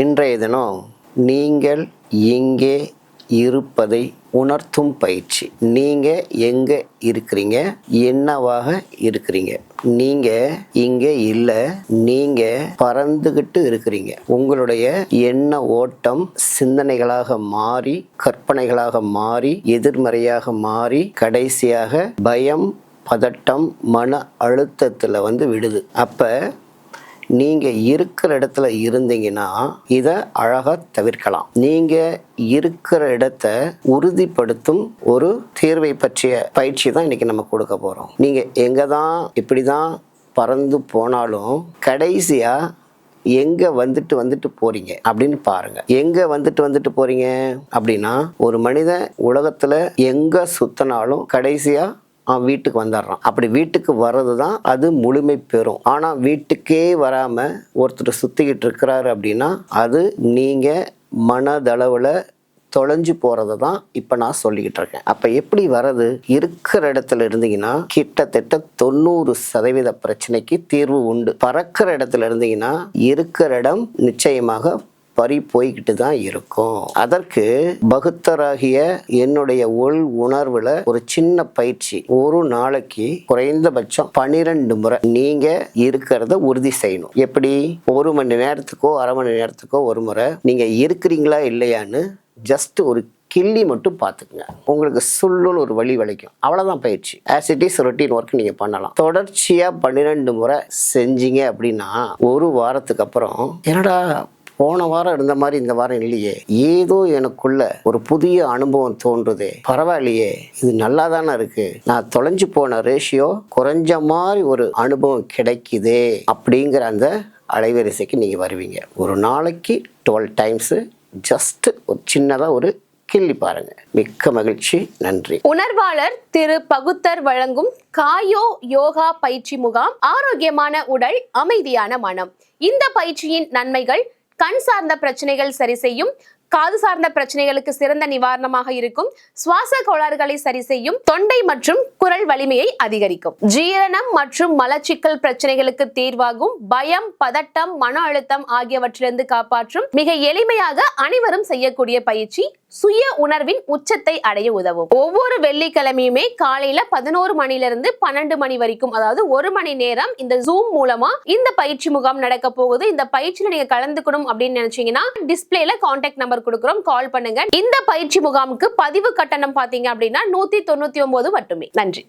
இன்றைய தினம் நீங்கள் எங்கே இருப்பதை உணர்த்தும் பயிற்சி. நீங்க எங்க இருக்கிறீங்க, என்னவாக இருக்கிறீங்க. நீங்க இங்க இல்ல, நீங்க பறந்துகிட்டு இருக்கிறீங்க. உங்களுடைய எண்ண ஓட்டம் சிந்தனைகளாக மாறி, கற்பனைகளாக மாறி, எதிர்மறையாக மாறி, கடைசியாக பயம், பதட்டம், மன அழுத்தத்துல விடுது. அப்ப நீங்க இருக்கிற இடத்துல இருந்தீங்கன்னா இதை அழகா தவிர்க்கலாம். நீங்க இருக்கிற இடத்த உறுதிப்படுத்தும் ஒரு தீர்வை பற்றிய பயிற்சி தான் இன்னைக்கு நம்ம கொடுக்க போறோம். நீங்க எங்கதான் இப்படிதான் பறந்து போனாலும் கடைசியா எங்க வந்துட்டு போறீங்க அப்படின்னு பாருங்க. எங்க வந்துட்டு போறீங்க அப்படின்னா, ஒரு மனிதன் உலகத்துல எங்க சுத்தினாலும் கடைசியா வீட்டுக்கு வந்துடுறான். அப்படி வீட்டுக்கு வர்றது தான் அது முழுமை பெறும். ஆனா வீட்டுக்கே வராம ஒருத்தர் சுத்திக்கிட்டு இருக்கிறாரு அப்படின்னா அது நீங்க மனதளவுல தொலைஞ்சு போறதை தான் இப்ப நான் சொல்லிக்கிட்டு இருக்கேன். அப்ப எப்படி வர்றது? இருக்கிற இடத்துல இருந்தீங்கன்னா கிட்டத்தட்ட 90% பிரச்சனைக்கு தீர்வு உண்டு. பறக்கிற இடத்துல இருந்தீங்கன்னா இருக்கிற இடம் நிச்சயமாக பறி போய்கிட்டு தான் இருக்கும். அதற்கு பகுத்தராகிய என்னுடைய உள் உணர்வுல ஒரு சின்ன பயிற்சி. ஒரு நாளைக்கு குறைந்தபட்சம் 12 முறை நீங்க இருக்கிறத உறுதி செய்யணும். எப்படி? 1 மணி நேரத்துக்கோ அரை மணி நேரத்துக்கோ ஒரு முறை நீங்க இருக்கிறீங்களா இல்லையான்னு ஜஸ்ட் ஒரு கிள்ளி மட்டும் பார்த்துக்குங்க. உங்களுக்கு சொல்லுன்னு ஒரு வழி வளைக்கும். அவ்வளவுதான் பயிற்சி. As it is routine work நீங்க பண்ணலாம். தொடர்ச்சியா 12 முறை செஞ்சீங்க அப்படின்னா ஒரு வாரத்துக்கு அப்புறம் என்னடா போன வாரம் இருந்த மாதிரி இந்த வாரம் இல்லையே, ஏதோ எனக்குள்ள ஒரு புதிய அனுபவம் தோன்றுதே, பரவாயில்லையே, இது நல்லா தானே இருக்கு, நான் தொலைஞ்சு போன ரேஷியோ குறைஞ்ச மாதிரி ஒரு அனுபவம் கிடைக்குதே அப்படிங்கிற அந்த அலைவரிசைக்கு நீங்க வருவீங்க. ஒரு நாளைக்கு 12 டைம்ஸ் ஜஸ்ட் ஒரு சின்னதா ஒரு கிள்ளி பாருங்க. மிக்க மகிழ்ச்சி. நன்றி. உணர்வாளர் திரு பகுத்தர் வழங்கும் காயோ யோகா பயிற்சி முகாம். ஆரோக்கியமான உடல், அமைதியான மனம். இந்த பயிற்சியின் நன்மைகள்: கண் சார்ந்த பிரச்சனைகள் சரி செய்யும், காது சார்ந்த பிரச்சனைகளுக்கு சிறந்த நிவாரணமாக இருக்கும், சுவாச கோளாறுகளை சரி செய்யும், தொண்டை மற்றும் குரல் வலிமையை அதிகரிக்கும், ஜீரணம் மற்றும் மலச்சிக்கல் பிரச்சனைகளுக்கு தீர்வாகும், பயம், பதட்டம், மன அழுத்தம் ஆகியவற்றிலிருந்து காப்பாற்றும் மிக எளிமையாக அனைவரும் செய்யக்கூடிய பயிற்சி. சுய உணர்வின் உச்சத்தை அடைய உதவும். ஒவ்வொரு வெள்ளிக்கிழமையுமே காலையில 11 மணிலிருந்து 12 மணி வரைக்கும், அதாவது 1 மணி நேரம் இந்த ஜூம் மூலமா இந்த பயிற்சி முகாம் நடக்க போகுது. இந்த பயிற்சியில நீங்க கலந்துக்கணும் அப்படின்னு நினைச்சீங்கன்னா டிஸ்பிளேல கான்டாக்ட் நம்பர் கொடுக்குறோம், கால் பண்ணுங்க. இந்த பயிற்சி முகாமுக்கு பதிவு கட்டணம் பாத்தீங்க அப்படின்னா 199 மட்டுமே. நன்றி.